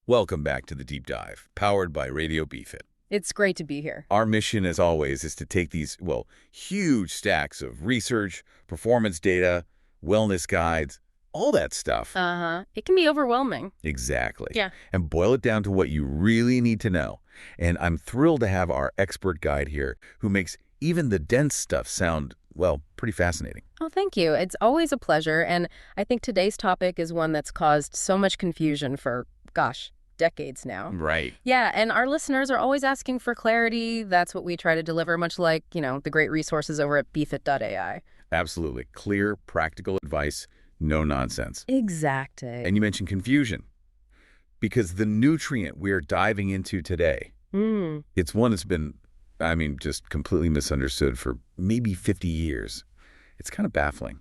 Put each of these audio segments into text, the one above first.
Welcome back to the Deep Dive, powered by Radio BFit. It's great to be here. Our mission, as always, is to take these, well, huge stacks of research, performance data, wellness guides, all that stuff. It can be overwhelming. Exactly. Yeah. And boil it down to what you really need to know. And I'm thrilled to have our expert guide here who makes even the dense stuff sound, well, pretty fascinating. Oh, thank you. It's always a pleasure. And I think today's topic is one that's caused so much confusion for, gosh, decades now. Right. Yeah, and our listeners are always asking for clarity. That's what we try to deliver, much like, the great resources over at bfit.ai. Absolutely. Clear, practical advice, no nonsense. Exactly. And you mentioned confusion. Because the nutrient we're diving into today, it's one that's been, just completely misunderstood for maybe 50 years. It's kind of baffling,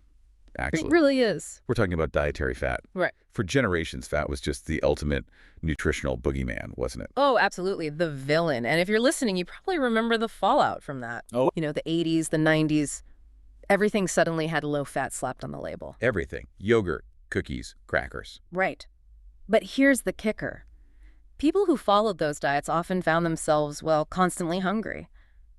actually. It really is. We're talking about dietary fat. Right. For generations, fat was just the ultimate nutritional boogeyman, wasn't it? Oh, absolutely. The villain. And if you're listening, you probably remember the fallout from that. Oh. The 80s, the 90s, everything suddenly had low fat slapped on the label. Everything. Yogurt, cookies, crackers. Right. But here's the kicker. People who followed those diets often found themselves, constantly hungry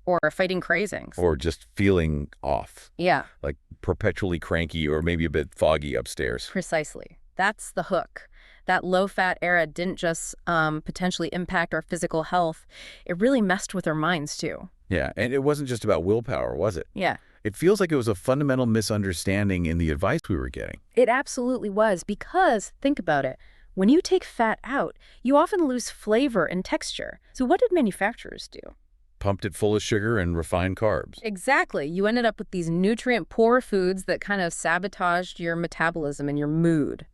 or fighting cravings. Or just feeling off. Yeah. Like perpetually cranky or maybe a bit foggy upstairs. Precisely. That's the hook. That low-fat era didn't just potentially impact our physical health. It really messed with our minds, too. Yeah, and it wasn't just about willpower, was it? Yeah. It feels like it was a fundamental misunderstanding in the advice we were getting. It absolutely was because, think about it, when you take fat out, you often lose flavor and texture. So what did manufacturers do? Pumped it full of sugar and refined carbs. Exactly. You ended up with these nutrient-poor foods that kind of sabotaged your metabolism and your mood.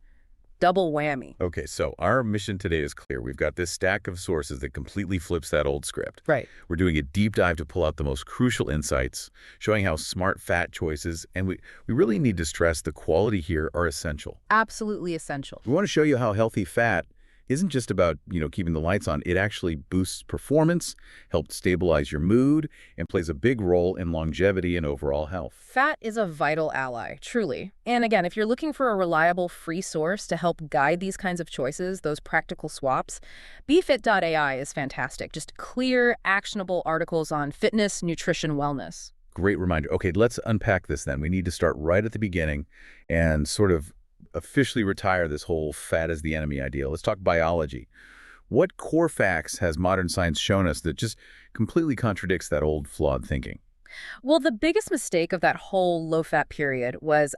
Double whammy. Okay, so our mission today is clear. We've got this stack of sources that completely flips that old script. Right. We're doing a deep dive to pull out the most crucial insights, showing how smart fat choices, and we really need to stress the quality here, are essential. Absolutely essential. We want to show you how healthy fat isn't just about, keeping the lights on. It actually boosts performance, helps stabilize your mood, and plays a big role in longevity and overall health. Fat is a vital ally, truly. And again, if you're looking for a reliable free source to help guide these kinds of choices, those practical swaps, bfit.ai is fantastic. Just clear, actionable articles on fitness, nutrition, wellness. Great reminder. Okay, let's unpack this then. We need to start right at the beginning and sort of officially retire this whole fat is the enemy idea. Let's talk biology. What core facts has modern science shown us that just completely contradicts that old flawed thinking? Well, the biggest mistake of that whole low-fat period was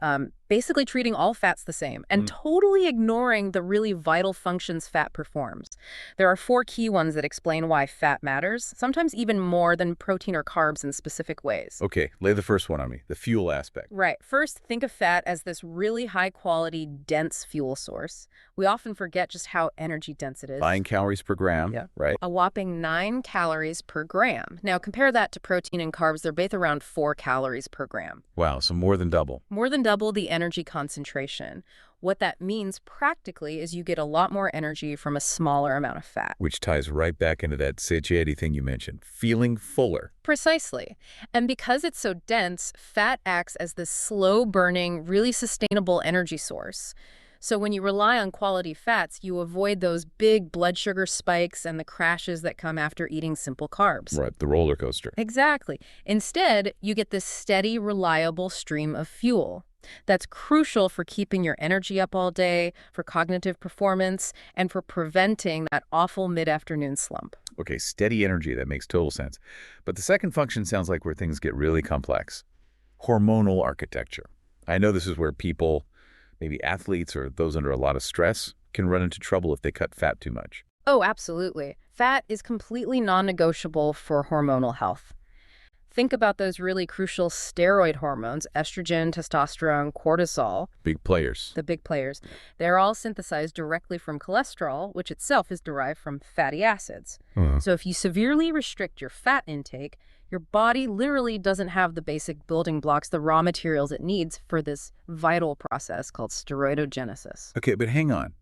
basically treating all fats the same and totally ignoring the really vital functions fat performs. There are 4 key ones that explain why fat matters, sometimes even more than protein or carbs in specific ways. Okay, lay the first one on me, the fuel aspect. Right. First, think of fat as this really high-quality, dense fuel source. We often forget just how energy-dense it is. 9 calories per gram, right? A whopping 9 calories per gram. Now, compare that to protein and carbs. They're both around 4 calories per gram. Wow, so more than double. More than double the energy concentration. What that means practically is you get a lot more energy from a smaller amount of fat. Which ties right back into that satiety thing you mentioned, feeling fuller. Precisely. And because it's so dense, fat acts as this slow-burning, really sustainable energy source. So when you rely on quality fats, you avoid those big blood sugar spikes and the crashes that come after eating simple carbs. Right, the roller coaster. Exactly. Instead, you get this steady, reliable stream of fuel. That's crucial for keeping your energy up all day, for cognitive performance, and for preventing that awful mid-afternoon slump. Okay, steady energy, that makes total sense. But the second function sounds like where things get really complex. Hormonal architecture. I know this is where people, maybe athletes or those under a lot of stress, can run into trouble if they cut fat too much. Oh, absolutely. Fat is completely non-negotiable for hormonal health. Think about those really crucial steroid hormones, estrogen, testosterone, cortisol. Big players. The big players. They're all synthesized directly from cholesterol, which itself is derived from fatty acids. So if you severely restrict your fat intake, your body literally doesn't have the basic building blocks, the raw materials it needs for this vital process called steroidogenesis. Okay, but hang on.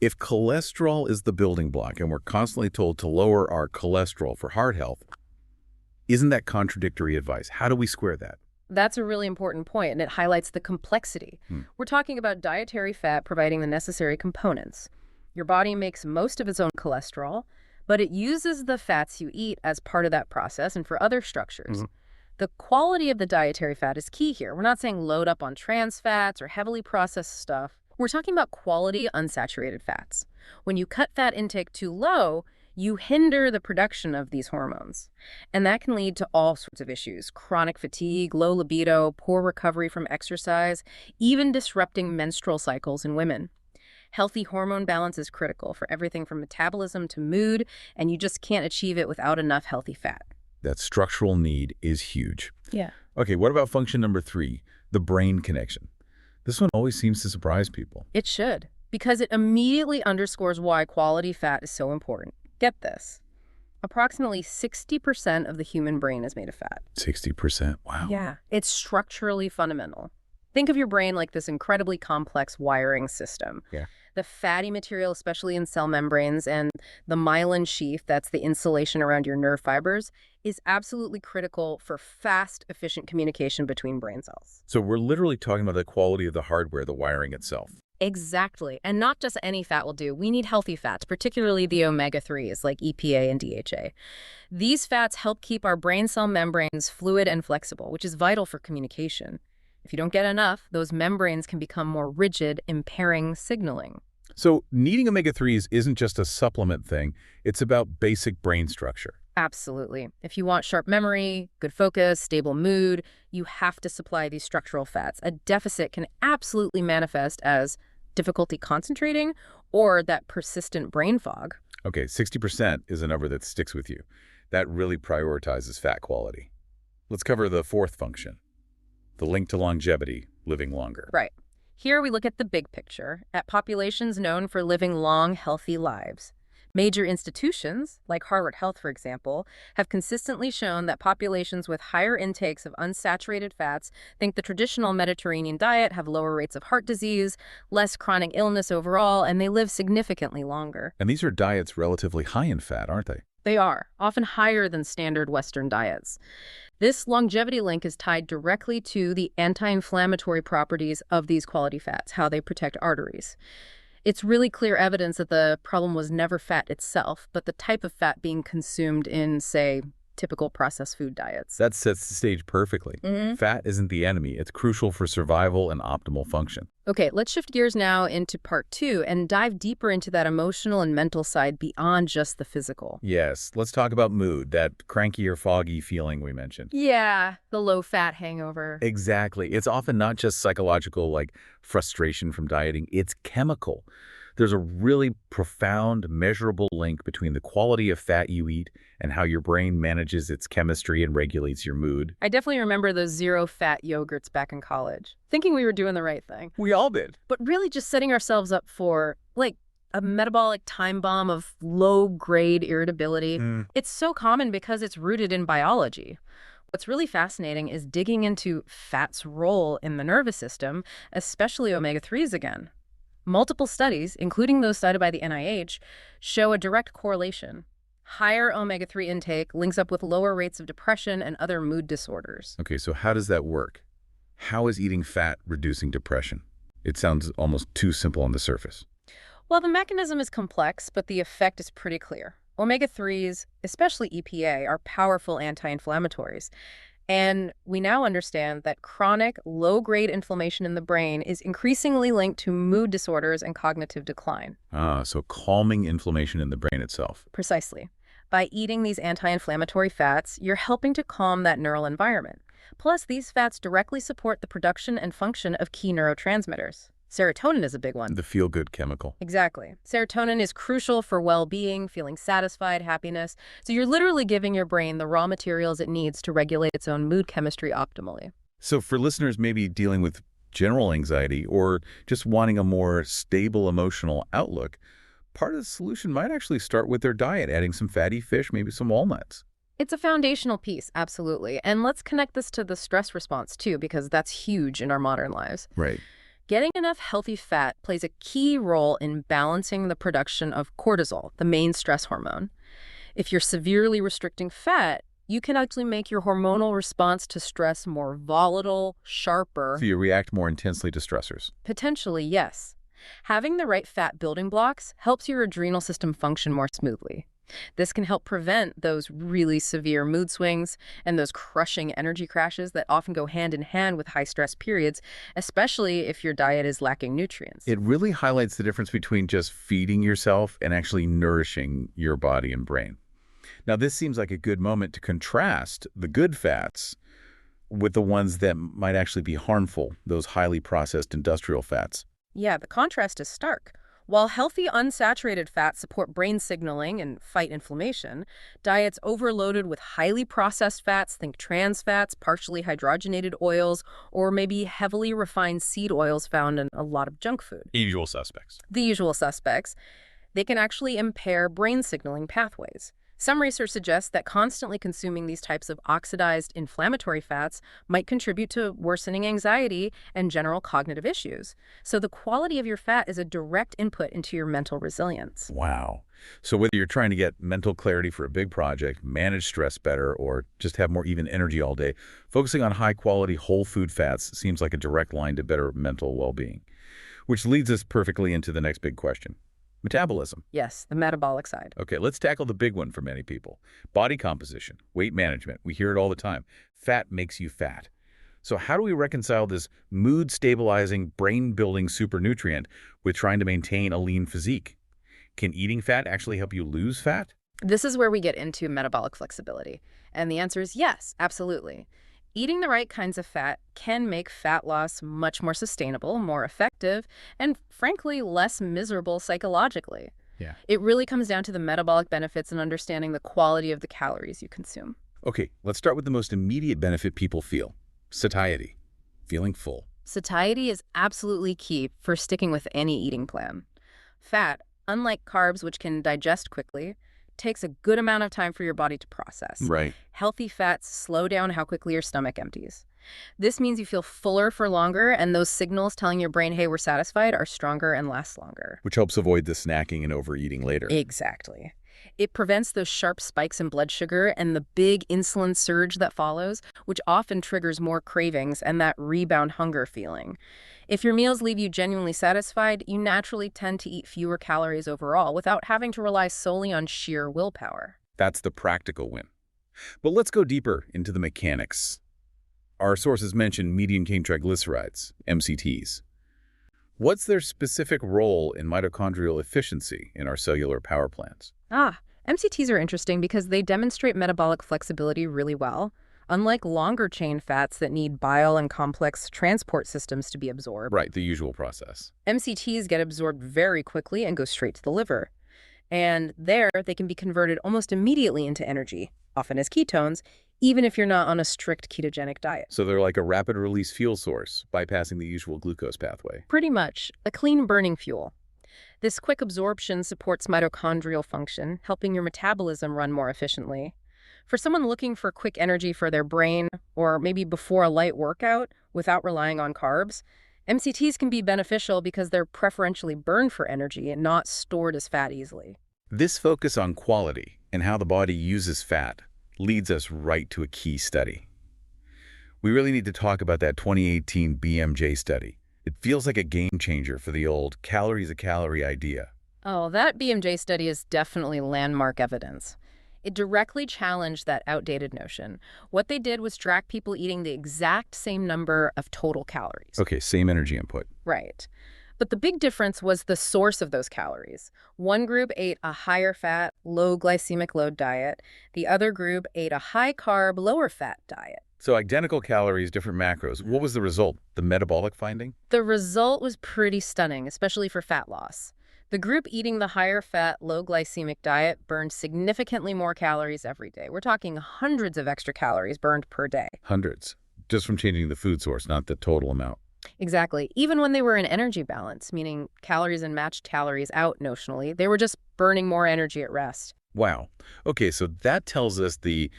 If cholesterol is the building block and we're constantly told to lower our cholesterol for heart health, isn't that contradictory advice? How do we square that? That's a really important point, and it highlights the complexity. We're talking about dietary fat providing the necessary components. Your body makes most of its own cholesterol, but it uses the fats you eat as part of that process and for other structures. The quality of the dietary fat is key here. We're not saying load up on trans fats or heavily processed stuff. We're talking about quality unsaturated fats. When you cut fat intake too low, you hinder the production of these hormones. And that can lead to all sorts of issues: chronic fatigue, low libido, poor recovery from exercise, even disrupting menstrual cycles in women. Healthy hormone balance is critical for everything from metabolism to mood, and you just can't achieve it without enough healthy fat. That structural need is huge. Yeah. Okay, what about function number 3, the brain connection? This one always seems to surprise people. It should, because it immediately underscores why quality fat is so important. Get this. Approximately 60% of the human brain is made of fat. 60%? Wow. Yeah. It's structurally fundamental. Think of your brain like this incredibly complex wiring system. Yeah. The fatty material, especially in cell membranes, and the myelin sheath, that's the insulation around your nerve fibers, is absolutely critical for fast, efficient communication between brain cells. So we're literally talking about the quality of the hardware, the wiring itself. Exactly. And not just any fat will do. We need healthy fats, particularly the omega-3s like EPA and DHA. These fats help keep our brain cell membranes fluid and flexible, which is vital for communication. If you don't get enough, those membranes can become more rigid, impairing signaling. So needing omega-3s isn't just a supplement thing. It's about basic brain structure. Absolutely. If you want sharp memory, good focus, stable mood, you have to supply these structural fats. A deficit can absolutely manifest as difficulty concentrating or that persistent brain fog. Okay, 60% is a number that sticks with you. That really prioritizes fat quality. Let's cover the 4th function, the link to longevity, living longer. Right. Here we look at the big picture, at populations known for living long, healthy lives. Major institutions, like Harvard Health, for example, have consistently shown that populations with higher intakes of unsaturated fats think the traditional Mediterranean diet, have lower rates of heart disease, less chronic illness overall, and they live significantly longer. And these are diets relatively high in fat, aren't they? They are, often higher than standard Western diets. This longevity link is tied directly to the anti-inflammatory properties of these quality fats, how they protect arteries. It's really clear evidence that the problem was never fat itself, but the type of fat being consumed in, say, typical processed food diets. That sets the stage perfectly. Fat isn't the enemy. It's crucial for survival and optimal function. Okay, let's shift gears now into part 2 and dive deeper into that emotional and mental side beyond just the physical. Yes, let's talk about mood, that cranky or foggy feeling we mentioned. Yeah, the low-fat hangover. Exactly. It's often not just psychological, like frustration from dieting. It's chemical. There's a really profound, measurable link between the quality of fat you eat and how your brain manages its chemistry and regulates your mood. I definitely remember those zero-fat yogurts back in college, thinking we were doing the right thing. We all did. But really just setting ourselves up for, like, a metabolic time bomb of low-grade irritability. It's so common because it's rooted in biology. What's really fascinating is digging into fat's role in the nervous system, especially omega-3s again. Multiple studies, including those cited by the NIH, show a direct correlation. Higher omega-3 intake links up with lower rates of depression and other mood disorders. Okay, so how does that work? How is eating fat reducing depression? It sounds almost too simple on the surface. Well, the mechanism is complex, but the effect is pretty clear. Omega-3s, especially EPA, are powerful anti-inflammatories. And we now understand that chronic, low-grade inflammation in the brain is increasingly linked to mood disorders and cognitive decline. So calming inflammation in the brain itself. Precisely. By eating these anti-inflammatory fats, you're helping to calm that neural environment. Plus, these fats directly support the production and function of key neurotransmitters. Serotonin is a big one. The feel-good chemical. Exactly. Serotonin is crucial for well-being, feeling satisfied, happiness. So you're literally giving your brain the raw materials it needs to regulate its own mood chemistry optimally. So for listeners maybe dealing with general anxiety or just wanting a more stable emotional outlook, part of the solution might actually start with their diet, adding some fatty fish, maybe some walnuts. It's a foundational piece, absolutely. And let's connect this to the stress response, too, because that's huge in our modern lives. Right. Getting enough healthy fat plays a key role in balancing the production of cortisol, the main stress hormone. If you're severely restricting fat, you can actually make your hormonal response to stress more volatile, sharper. So you react more intensely to stressors. Potentially, yes. Having the right fat building blocks helps your adrenal system function more smoothly. This can help prevent those really severe mood swings and those crushing energy crashes that often go hand in hand with high stress periods, especially if your diet is lacking nutrients. It really highlights the difference between just feeding yourself and actually nourishing your body and brain. Now, this seems like a good moment to contrast the good fats with the ones that might actually be harmful, those highly processed industrial fats. Yeah, the contrast is stark. While healthy unsaturated fats support brain signaling and fight inflammation, diets overloaded with highly processed fats, think trans fats, partially hydrogenated oils, or maybe heavily refined seed oils found in a lot of junk food. Usual suspects. The usual suspects, they can actually impair brain signaling pathways. Some research suggests that constantly consuming these types of oxidized inflammatory fats might contribute to worsening anxiety and general cognitive issues. So the quality of your fat is a direct input into your mental resilience. Wow. So whether you're trying to get mental clarity for a big project, manage stress better, or just have more even energy all day, focusing on high-quality whole food fats seems like a direct line to better mental well-being. Which leads us perfectly into the next big question. Metabolism. Yes, the metabolic side. Okay, let's tackle the big one for many people. Body composition, weight management. We hear it all the time. Fat makes you fat. So how do we reconcile this mood-stabilizing, brain-building super nutrient with trying to maintain a lean physique? Can eating fat actually help you lose fat? This is where we get into metabolic flexibility. And the answer is yes, absolutely. Eating the right kinds of fat can make fat loss much more sustainable, more effective, and frankly, less miserable psychologically. Yeah. It really comes down to the metabolic benefits and understanding the quality of the calories you consume. Okay, let's start with the most immediate benefit people feel. Satiety. Feeling full. Satiety is absolutely key for sticking with any eating plan. Fat, unlike carbs, which can digest quickly, takes a good amount of time for your body to process. Right. Healthy fats slow down how quickly your stomach empties. This means you feel fuller for longer, and those signals telling your brain, hey, we're satisfied, are stronger and last longer. Which helps avoid the snacking and overeating later. Exactly. It prevents those sharp spikes in blood sugar and the big insulin surge that follows, which often triggers more cravings and that rebound hunger feeling. If your meals leave you genuinely satisfied, you naturally tend to eat fewer calories overall without having to rely solely on sheer willpower. That's the practical win. But let's go deeper into the mechanics. Our sources mention medium chain triglycerides, MCTs. What's their specific role in mitochondrial efficiency in our cellular power plants? MCTs are interesting because they demonstrate metabolic flexibility really well. Unlike longer chain fats that need bile and complex transport systems to be absorbed. Right, the usual process. MCTs get absorbed very quickly and go straight to the liver. And there, they can be converted almost immediately into energy, often as ketones, even if you're not on a strict ketogenic diet. So they're like a rapid-release fuel source, bypassing the usual glucose pathway. Pretty much, a clean-burning fuel. This quick absorption supports mitochondrial function, helping your metabolism run more efficiently. For someone looking for quick energy for their brain, or maybe before a light workout without relying on carbs, MCTs can be beneficial because they're preferentially burned for energy and not stored as fat easily. This focus on quality and how the body uses fat leads us right to a key study. We really need to talk about that 2018 BMJ study. It feels like a game changer for the old calories a calorie idea. Oh, that BMJ study is definitely landmark evidence. It directly challenged that outdated notion. What they did was track people eating the exact same number of total calories. Okay, same energy input. Right. But the big difference was the source of those calories. One group ate a higher fat, low glycemic load diet. The other group ate a high carb, lower fat diet. So identical calories, different macros. What was the result? The metabolic finding? The result was pretty stunning, especially for fat loss. The group eating the higher fat, low glycemic diet burned significantly more calories every day. We're talking hundreds of extra calories burned per day. Hundreds. Just from changing the food source, not the total amount. Exactly. Even when they were in energy balance, meaning calories in matched calories out notionally, they were just burning more energy at rest. Wow. Okay, so that tells us the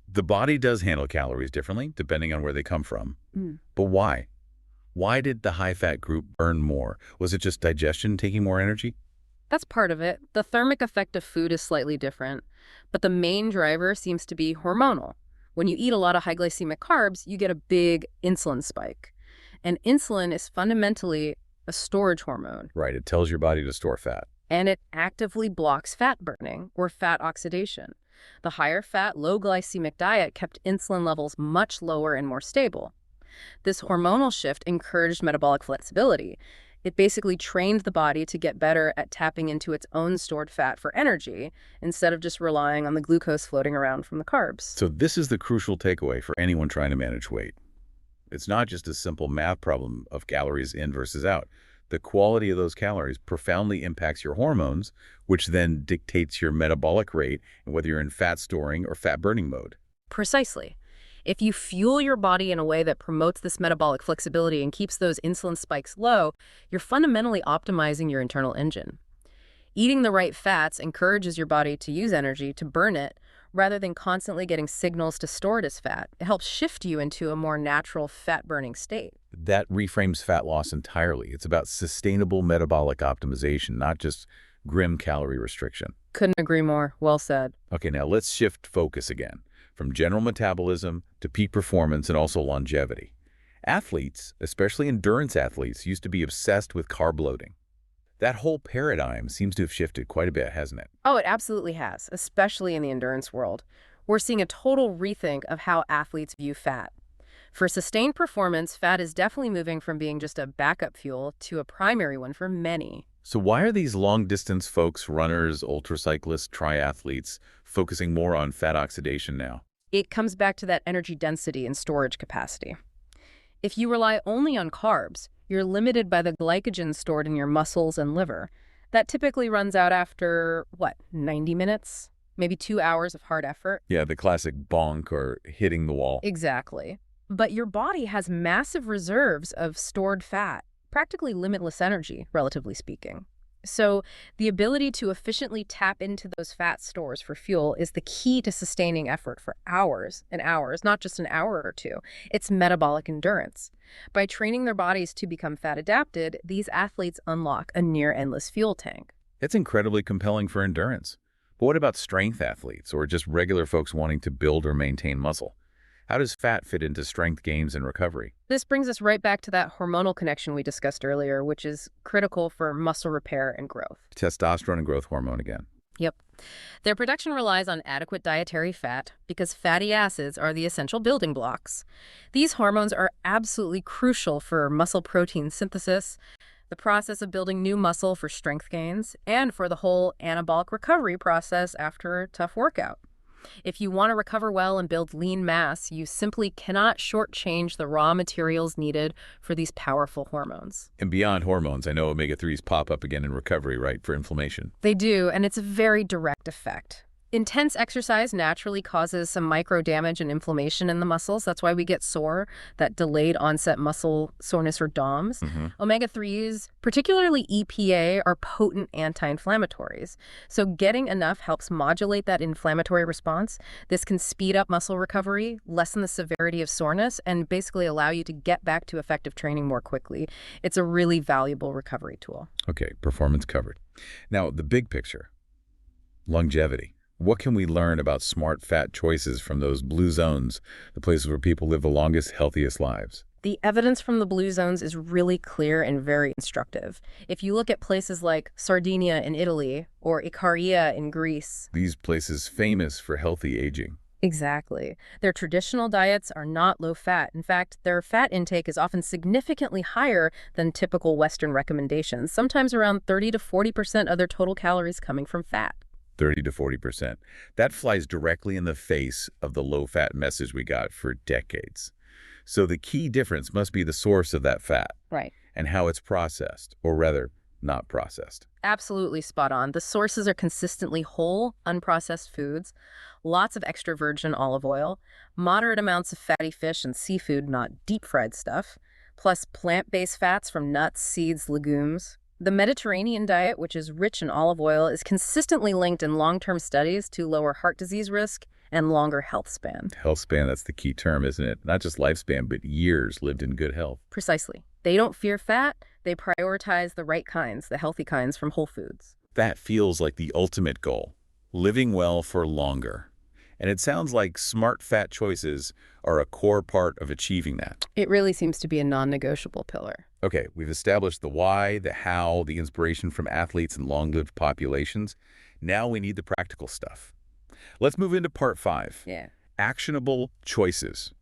body does handle calories differently, depending on where they come from. But why? Why did the high-fat group burn more? Was it just digestion taking more energy? That's part of it. The thermic effect of food is slightly different, but the main driver seems to be hormonal. When you eat a lot of high glycemic carbs, you get a big insulin spike. And insulin is fundamentally a storage hormone. Right, it tells your body to store fat. And it actively blocks fat burning or fat oxidation. The higher fat, low glycemic diet kept insulin levels much lower and more stable. This hormonal shift encouraged metabolic flexibility. It basically trained the body to get better at tapping into its own stored fat for energy instead of just relying on the glucose floating around from the carbs. So this is the crucial takeaway for anyone trying to manage weight. It's not just a simple math problem of calories in versus out. The quality of those calories profoundly impacts your hormones, which then dictates your metabolic rate and whether you're in fat storing or fat burning mode. Precisely. If you fuel your body in a way that promotes this metabolic flexibility and keeps those insulin spikes low, you're fundamentally optimizing your internal engine. Eating the right fats encourages your body to use energy to burn it rather than constantly getting signals to store it as fat. It helps shift you into a more natural fat-burning state. That reframes fat loss entirely. It's about sustainable metabolic optimization, not just grim calorie restriction. Couldn't agree more. Well said. Okay, now let's shift focus again, from general metabolism to peak performance and also longevity. Athletes, especially endurance athletes, used to be obsessed with carb loading. That whole paradigm seems to have shifted quite a bit, hasn't it? Oh, it absolutely has, especially in the endurance world. We're seeing a total rethink of how athletes view fat. For sustained performance, fat is definitely moving from being just a backup fuel to a primary one for many. So why are these long-distance folks, runners, ultracyclists, triathletes, focusing more on fat oxidation now? It comes back to that energy density and storage capacity. If you rely only on carbs, you're limited by the glycogen stored in your muscles and liver. That typically runs out after, 90 minutes? Maybe 2 hours of hard effort? Yeah, the classic bonk or hitting the wall. Exactly. But your body has massive reserves of stored fat, practically limitless energy, relatively speaking. So the ability to efficiently tap into those fat stores for fuel is the key to sustaining effort for hours and hours, not just an hour or two. It's metabolic endurance. By training their bodies to become fat adapted, these athletes unlock a near endless fuel tank. It's incredibly compelling for endurance. But what about strength athletes or just regular folks wanting to build or maintain muscle? How does fat fit into strength gains and recovery? This brings us right back to that hormonal connection we discussed earlier, which is critical for muscle repair and growth. Testosterone and growth hormone again. Yep. Their production relies on adequate dietary fat because fatty acids are the essential building blocks. These hormones are absolutely crucial for muscle protein synthesis, the process of building new muscle for strength gains, and for the whole anabolic recovery process after a tough workout. If you want to recover well and build lean mass, you simply cannot shortchange the raw materials needed for these powerful hormones. And beyond hormones, I know omega-3s pop up again in recovery, right, for inflammation. They do, and it's a very direct effect. Intense exercise naturally causes some micro damage and inflammation in the muscles. That's why we get sore, that delayed onset muscle soreness or DOMS. Omega-3s, particularly EPA, are potent anti-inflammatories. So getting enough helps modulate that inflammatory response. This can speed up muscle recovery, lessen the severity of soreness, and basically allow you to get back to effective training more quickly. It's a really valuable recovery tool. Okay, performance covered. Now, the big picture, longevity. What can we learn about smart fat choices from those blue zones, the places where people live the longest, healthiest lives? The evidence from the blue zones is really clear and very instructive. If you look at places like Sardinia in Italy or Ikaria in Greece. These places famous for healthy aging. Exactly. Their traditional diets are not low fat. In fact, their fat intake is often significantly higher than typical Western recommendations, sometimes around 30 to 40% of their total calories coming from fat. 30 to 40%. That flies directly in the face of the low-fat message we got for decades. So the key difference must be the source of that fat. Right. And how it's processed, or rather, not processed. Absolutely spot on. The sources are consistently whole, unprocessed foods, lots of extra virgin olive oil, moderate amounts of fatty fish and seafood, not deep-fried stuff, plus plant-based fats from nuts, seeds, legumes. The Mediterranean diet, which is rich in olive oil, is consistently linked in long-term studies to lower heart disease risk and longer health span. Health span, that's the key term, isn't it? Not just lifespan, but years lived in good health. Precisely. They don't fear fat. They prioritize the right kinds, the healthy kinds from whole foods. That feels like the ultimate goal, living well for longer. And it sounds like smart fat choices are a core part of achieving that. It really seems to be a non-negotiable pillar. Okay, we've established the why, the how, the inspiration from athletes and long-lived populations. Now we need the practical stuff. Let's move into part 5. Yeah. Actionable choices.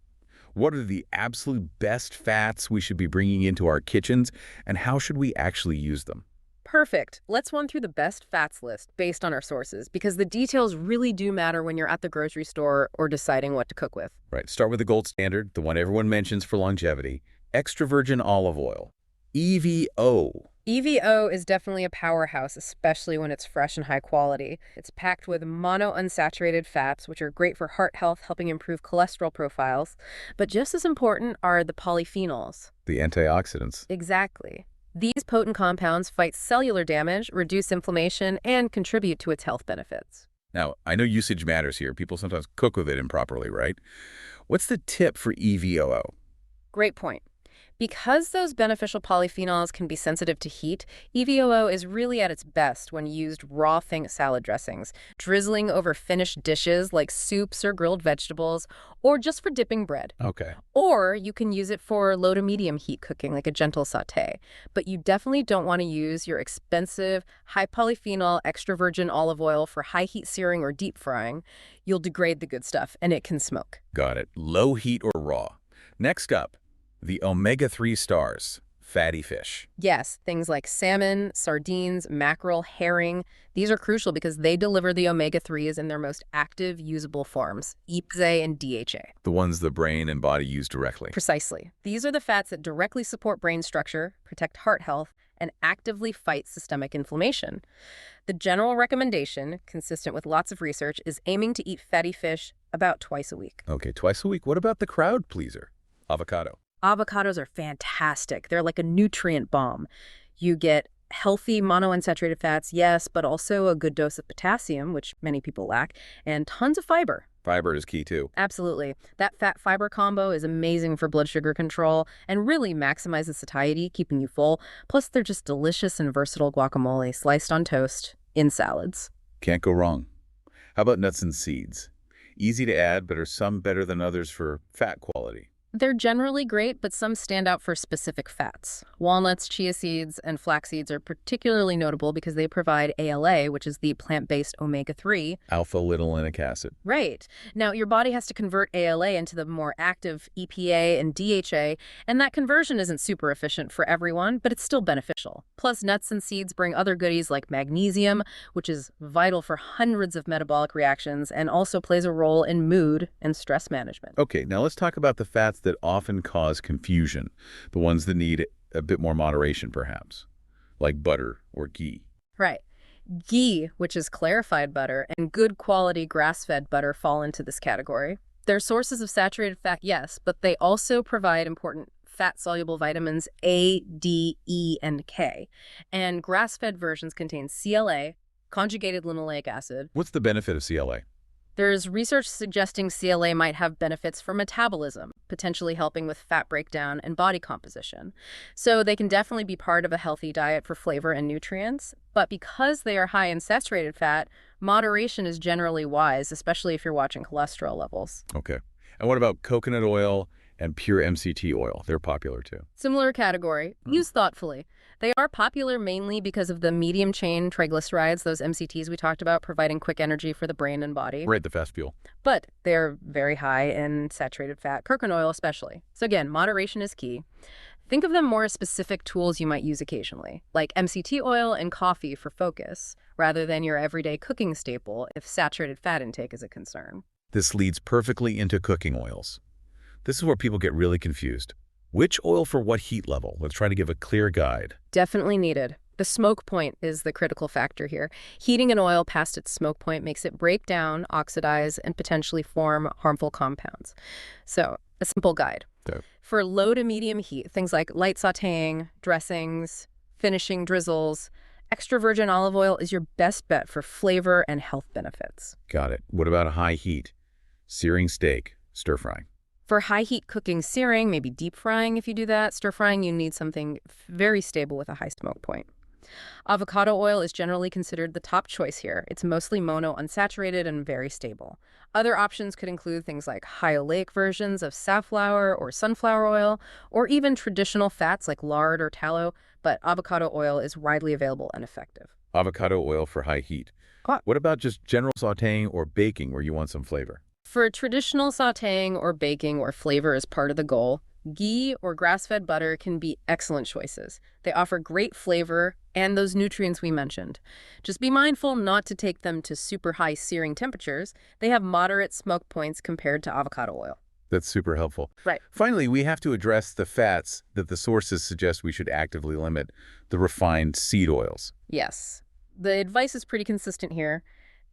What are the absolute best fats we should be bringing into our kitchens, and how should we actually use them? Perfect. Let's run through the best fats list based on our sources, because the details really do matter when you're at the grocery store or deciding what to cook with. Right, start with the gold standard, the one everyone mentions for longevity, extra virgin olive oil, EVO. EVO is definitely a powerhouse, especially when it's fresh and high quality. It's packed with monounsaturated fats, which are great for heart health, helping improve cholesterol profiles. But just as important are the polyphenols. The antioxidants. Exactly. These potent compounds fight cellular damage, reduce inflammation, and contribute to its health benefits. Now, I know usage matters here. People sometimes cook with it improperly, right? What's the tip for EVOO? Great point. Because those beneficial polyphenols can be sensitive to heat, EVOO is really at its best when used raw salad dressings, drizzling over finished dishes like soups or grilled vegetables, or just for dipping bread. Okay. Or you can use it for low to medium heat cooking, like a gentle sauté. But you definitely don't want to use your expensive, high polyphenol, extra virgin olive oil for high heat searing or deep frying. You'll degrade the good stuff, and it can smoke. Got it. Low heat or raw. Next up, the omega-3 stars, fatty fish. Yes, things like salmon, sardines, mackerel, herring. These are crucial because they deliver the omega-3s in their most active, usable forms, EPA and DHA. The ones the brain and body use directly. Precisely. These are the fats that directly support brain structure, protect heart health, and actively fight systemic inflammation. The general recommendation, consistent with lots of research, is aiming to eat fatty fish about twice a week. Okay, twice a week. What about the crowd pleaser? Avocado. Avocados are fantastic. They're like a nutrient bomb. You get healthy monounsaturated fats, yes, but also a good dose of potassium, which many people lack, and tons of fiber. Fiber is key too. Absolutely. That fat-fiber combo is amazing for blood sugar control and really maximizes satiety, keeping you full. Plus, they're just delicious and versatile guacamole sliced on toast in salads. Can't go wrong. How about nuts and seeds? Easy to add, but are some better than others for fat quality? They're generally great, but some stand out for specific fats. Walnuts, chia seeds, and flax seeds are particularly notable because they provide ALA, which is the plant-based omega-3. Alpha-linolenic acid. Right. Now, your body has to convert ALA into the more active EPA and DHA, and that conversion isn't super efficient for everyone, but it's still beneficial. Plus, nuts and seeds bring other goodies like magnesium, which is vital for hundreds of metabolic reactions and also plays a role in mood and stress management. Okay, now let's talk about the fats that often cause confusion, the ones that need a bit more moderation, perhaps, like butter or ghee. Right. Ghee, which is clarified butter, and good quality grass-fed butter fall into this category. They're sources of saturated fat, yes, but they also provide important fat-soluble vitamins A, D, E, and K. And grass-fed versions contain CLA, conjugated linoleic acid. What's the benefit of CLA? There's research suggesting CLA might have benefits for metabolism, potentially helping with fat breakdown and body composition. So they can definitely be part of a healthy diet for flavor and nutrients. But because they are high in saturated fat, moderation is generally wise, especially if you're watching cholesterol levels. Okay. And what about coconut oil and pure MCT oil? They're popular too. Similar category. Use thoughtfully. They are popular mainly because of the medium-chain triglycerides, those MCTs we talked about, providing quick energy for the brain and body. Right, the fast fuel. But they're very high in saturated fat, coconut oil especially. So again, moderation is key. Think of them more as specific tools you might use occasionally, like MCT oil and coffee for focus, rather than your everyday cooking staple if saturated fat intake is a concern. This leads perfectly into cooking oils. This is where people get really confused. Which oil for what heat level? Let's try to give a clear guide. Definitely needed. The smoke point is the critical factor here. Heating an oil past its smoke point makes it break down, oxidize, and potentially form harmful compounds. So, a simple guide. Okay. For low to medium heat, things like light sautéing, dressings, finishing drizzles, extra virgin olive oil is your best bet for flavor and health benefits. Got it. What about a high heat? Searing steak, stir frying. For high heat cooking, searing, maybe deep frying if you do that, stir frying, you need something very stable with a high smoke point. Avocado oil is generally considered the top choice here. It's mostly unsaturated and very stable. Other options could include things like high oleic versions of safflower or sunflower oil, or even traditional fats like lard or tallow, but avocado oil is widely available and effective. Avocado oil for high heat. What about just general sautéing or baking where you want some flavor? For traditional sautéing or baking where flavor is part of the goal, ghee or grass-fed butter can be excellent choices. They offer great flavor and those nutrients we mentioned. Just be mindful not to take them to super high searing temperatures. They have moderate smoke points compared to avocado oil. That's super helpful. Right. Finally, we have to address the fats that the sources suggest we should actively limit, the refined seed oils. Yes. The advice is pretty consistent here.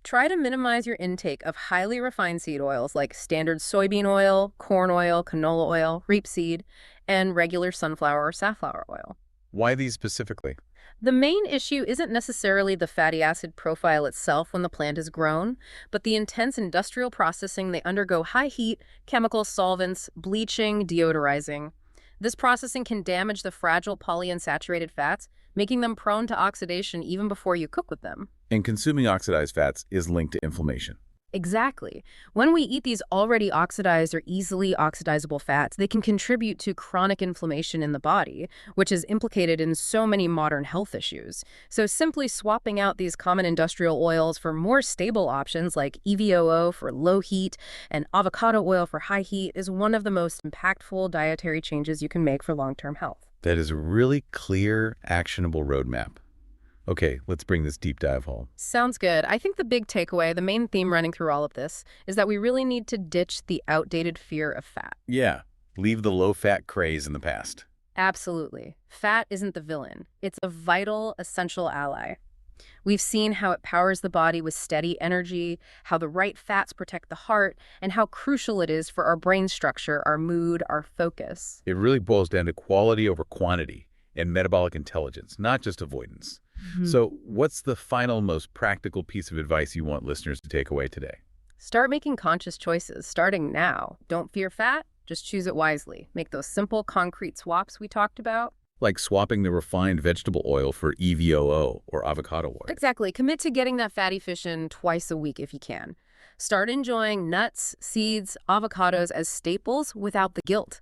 Try to minimize your intake of highly refined seed oils like standard soybean oil, corn oil, canola oil, rapeseed, and regular sunflower or safflower oil. Why these specifically? The main issue isn't necessarily the fatty acid profile itself when the plant is grown, but the intense industrial processing they undergo: high heat, chemical solvents, bleaching, deodorizing. This processing can damage the fragile polyunsaturated fats, making them prone to oxidation even before you cook with them. And consuming oxidized fats is linked to inflammation. Exactly. When we eat these already oxidized or easily oxidizable fats, they can contribute to chronic inflammation in the body, which is implicated in so many modern health issues. So simply swapping out these common industrial oils for more stable options like EVOO for low heat and avocado oil for high heat is one of the most impactful dietary changes you can make for long-term health. That is a really clear, actionable roadmap. Okay, let's bring this deep dive home. Sounds good. I think the big takeaway, the main theme running through all of this, is that we really need to ditch the outdated fear of fat. Yeah, leave the low-fat craze in the past. Absolutely. Fat isn't the villain. It's a vital, essential ally. We've seen how it powers the body with steady energy, how the right fats protect the heart, and how crucial it is for our brain structure, our mood, our focus. It really boils down to quality over quantity and metabolic intelligence, not just avoidance. So what's the final, most practical piece of advice you want listeners to take away today? Start making conscious choices, starting now. Don't fear fat, just choose it wisely. Make those simple, concrete swaps we talked about. Like swapping the refined vegetable oil for EVOO or avocado oil. Exactly. Commit to getting that fatty fish in twice a week if you can. Start enjoying nuts, seeds, avocados as staples without the guilt.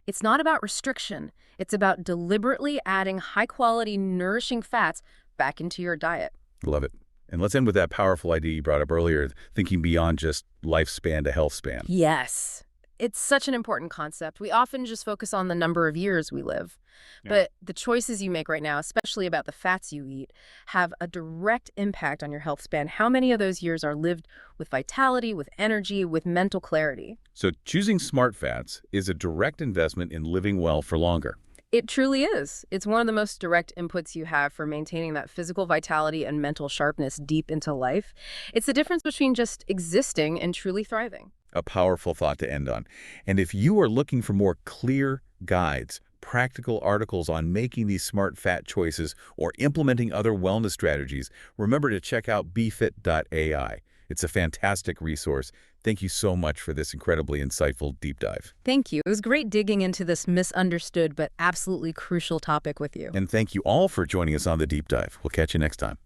It's not about restriction. It's about deliberately adding high-quality, nourishing fats back into your diet. Love it. And let's end with that powerful idea you brought up earlier, thinking beyond just lifespan to health span. Yes. It's such an important concept. We often just focus on the number of years we live. But the choices you make right now, especially about the fats you eat, have a direct impact on your health span. How many of those years are lived with vitality, with energy, with mental clarity? So choosing smart fats is a direct investment in living well for longer. It truly is. It's one of the most direct inputs you have for maintaining that physical vitality and mental sharpness deep into life. It's the difference between just existing and truly thriving. A powerful thought to end on. And if you are looking for more clear guides, practical articles on making these smart fat choices or implementing other wellness strategies, remember to check out bfit.ai. It's a fantastic resource. Thank you so much for this incredibly insightful deep dive. Thank you. It was great digging into this misunderstood but absolutely crucial topic with you. And thank you all for joining us on the deep dive. We'll catch you next time.